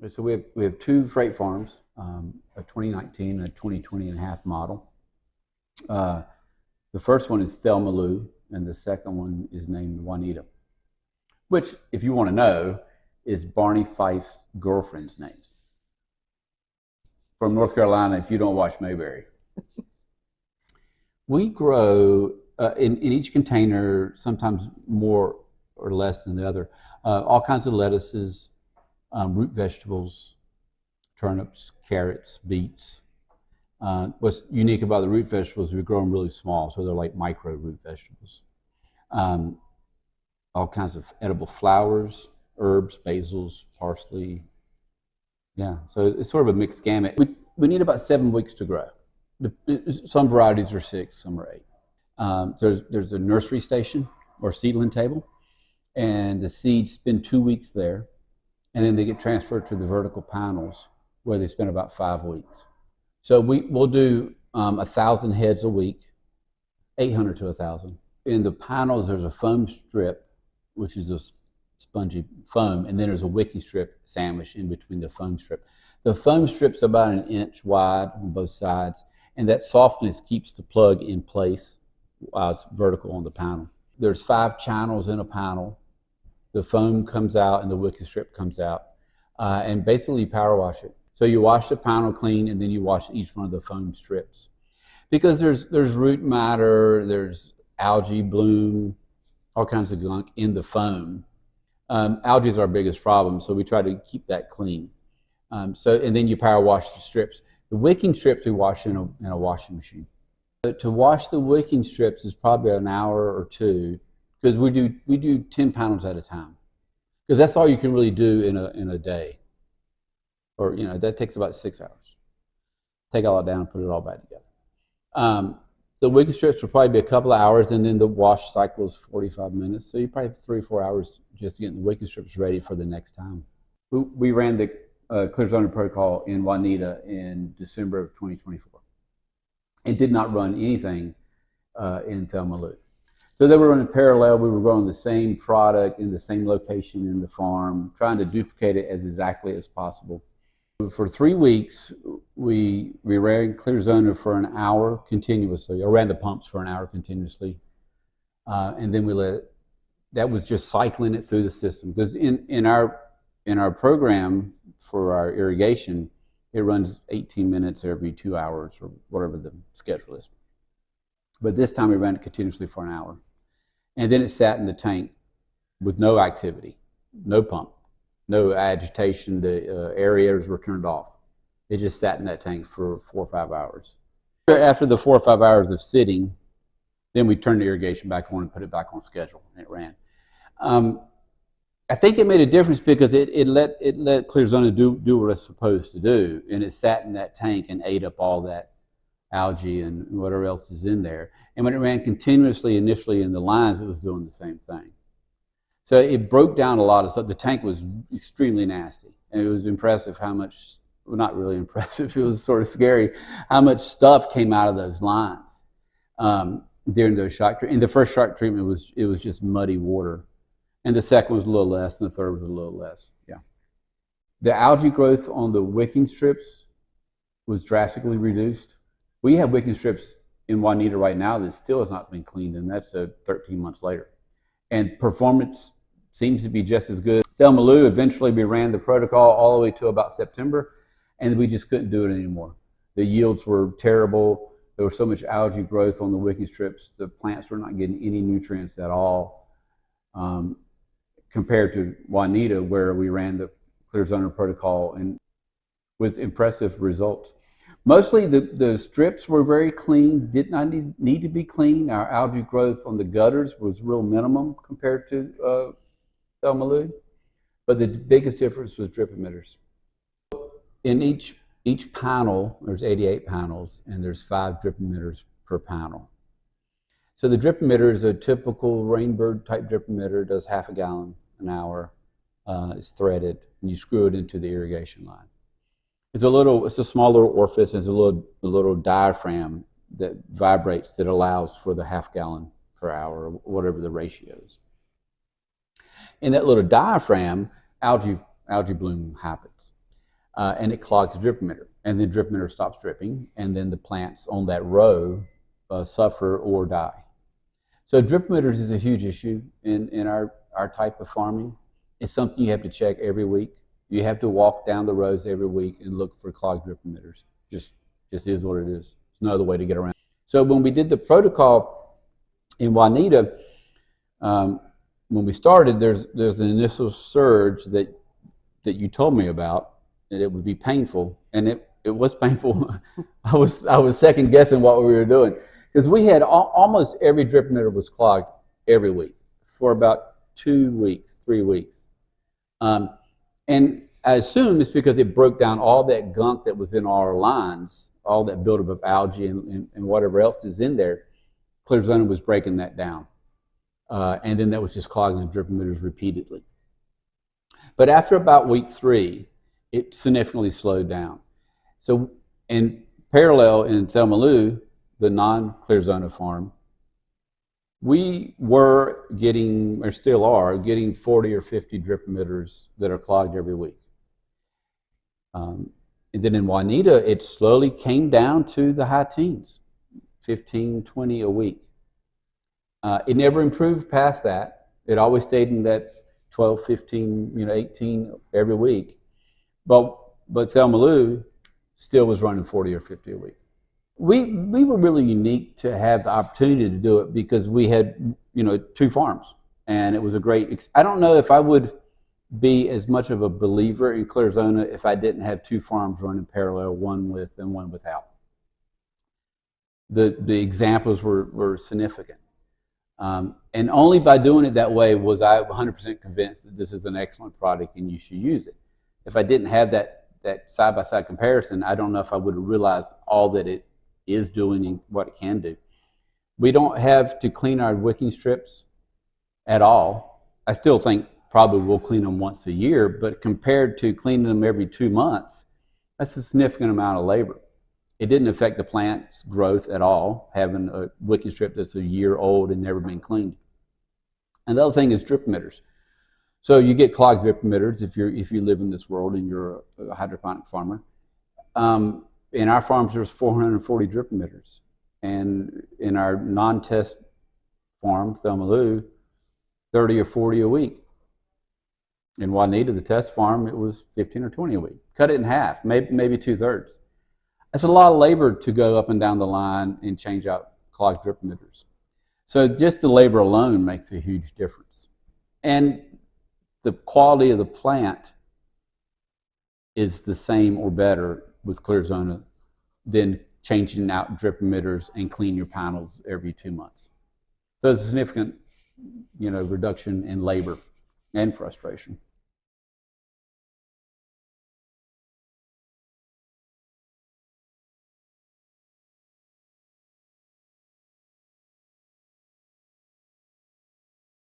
So we have two freight farms, a 2019 and a 2020 and a half model. The first one is Thelma Lou, and the second one is named Juanita, which, if you want to know, is Barney Fife's girlfriend's name. From North Carolina, if you don't watch Mayberry. We grow in each container, sometimes more or less than the other, all kinds of lettuces, root vegetables, turnips, carrots, beets. What's unique about the root vegetables, we grow them really small, so they're like micro root vegetables. All kinds of edible flowers, herbs, basils, parsley. Yeah, so it's sort of a mixed gamut. We need about 7 weeks to grow. Some varieties are 6, some are 8. There's a nursery station or seedling table, and the seeds spend 2 weeks there, and then they get transferred to the vertical panels where they spend about 5 weeks. So we'll do 1,000 heads a week, 800 to 1,000. In the panels, there's a foam strip, which is a spongy foam, and then there's a wicking strip sandwiched in between the foam strip. The foam strip's about 1 inch wide on both sides, and that softness keeps the plug in place while it's vertical on the panel. There's 5 channels in a panel. The foam comes out and the wicking strip comes out, and basically you power wash it. So you wash the panel clean, and then you wash each one of the foam strips. Because there's root matter, there's algae bloom, all kinds of gunk in the foam. Algae is our biggest problem, so we try to keep that clean. And then you power wash the strips. The wicking strips we wash in a washing machine. To wash the wicking strips is probably an hour or 2, because we do 10 panels at a time, because that's all you can really do in a day. Or, that takes about 6 hours. Take all that down and put it all back together. The wicking strips will probably be a couple of hours, and then the wash cycle is 45 minutes. So you probably have 3 or 4 hours just getting the wicking strips ready for the next time. We ran the Clear Zona protocol in Juanita in December of 2024, and did not run anything in Thelma Lou. So they were running parallel. We were growing the same product in the same location in the farm, trying to duplicate it as exactly as possible. For 3 weeks, we ran Clear Zona for an hour continuously. I ran the pumps for an hour continuously, and then we let it. That was just cycling it through the system, because in our program for our irrigation, it runs 18 minutes every 2 hours or whatever the schedule is. But this time we ran it continuously for an hour, and then it sat in the tank with no activity, no pump. No agitation, the aerators were turned off. It just sat in that tank for 4 or 5 hours. After the 4 or 5 hours of sitting, then we turned the irrigation back on and put it back on schedule, and it ran. I think it made a difference because it let Clear Zona do what it's supposed to do, and it sat in that tank and ate up all that algae and whatever else is in there. And when it ran continuously initially in the lines, it was doing the same thing. So it broke down a lot of stuff. The tank was extremely nasty, and it was impressive how much, well, not really impressive, it was sort of scary how much stuff came out of those lines during those shock treatments. And the first shock treatment was just muddy water, and the second was a little less, and the third was a little less. Yeah, the algae growth on the wicking strips was drastically reduced. We have wicking strips in Juanita right now that still has not been cleaned, and that's 13 months later. And performance seems to be just as good. Thelma Lou, eventually we ran the protocol all the way to about September, and we just couldn't do it anymore. The yields were terrible. There was so much algae growth on the wicking strips. The plants were not getting any nutrients at all, compared to Juanita, where we ran the Clear Zona protocol and with impressive results. Mostly the strips were very clean, did not need to be clean. Our algae growth on the gutters was real minimum compared to Thelma Lou, but the biggest difference was drip emitters. In each panel, there's 88 panels, and there's 5 drip emitters per panel. So the drip emitter is a typical rainbird type drip emitter, does half a gallon an hour. It's threaded, and you screw it into the irrigation line. It's a small little orifice. There's a little diaphragm that vibrates that allows for the half gallon per hour, or whatever the ratio is. In that little diaphragm, algae bloom happens. and it clogs the drip emitter. And the drip emitter stops dripping, and then the plants on that row suffer or die. So drip emitters is a huge issue in our type of farming. It's something you have to check every week. You have to walk down the rows every week and look for clogged drip emitters. Just is what it is. There's no other way to get around. So when we did the protocol in Juanita, when we started, there's an initial surge that you told me about, and it would be painful, and it was painful. I was second guessing what we were doing, because we had almost every drip emitter was clogged every week for about 2 weeks, 3 weeks. And I assume it's because it broke down all that gunk that was in our lines, all that buildup of algae and whatever else is in there. Clear Zona was breaking that down. And then that was just clogging the drip emitters repeatedly. But after about week 3, it significantly slowed down. So in parallel in Thelma, the non-Clear Zona farm, we were getting, or still are, getting 40 or 50 drip emitters that are clogged every week. And then in Juanita, it slowly came down to the high teens, 15, 20 a week. It never improved past that. It always stayed in that 12, 15, 18 every week. But Thelma still was running 40 or 50 a week. We were really unique to have the opportunity to do it because we had 2 farms, and it was a great. I don't know if I would be as much of a believer in Clear Zona if I didn't have 2 farms running parallel, one with and one without. The examples were significant, and only by doing it that way was I 100% convinced that this is an excellent product and you should use it. If I didn't have that side-by-side comparison, I don't know if I would have realized all that it is doing and what it can do. We don't have to clean our wicking strips at all. I still think probably we'll clean them once a year, but compared to cleaning them every 2 months, that's a significant amount of labor. It didn't affect the plant's growth at all, having a wicking strip that's a year old and never been cleaned. And the other thing is drip emitters. So you get clogged drip emitters if you live in this world and you're a hydroponic farmer. In our farms, there's 440 drip emitters. And in our non-test farm, Thelma, 30 or 40 a week. In Juanita, the test farm, it was 15 or 20 a week. Cut it in half, maybe 2/3. That's a lot of labor to go up and down the line and change out clogged drip emitters. So just the labor alone makes a huge difference. And the quality of the plant is the same or better with Clear Zona than changing out drip emitters and clean your panels every 2 months. So it's a significant, reduction in labor and frustration.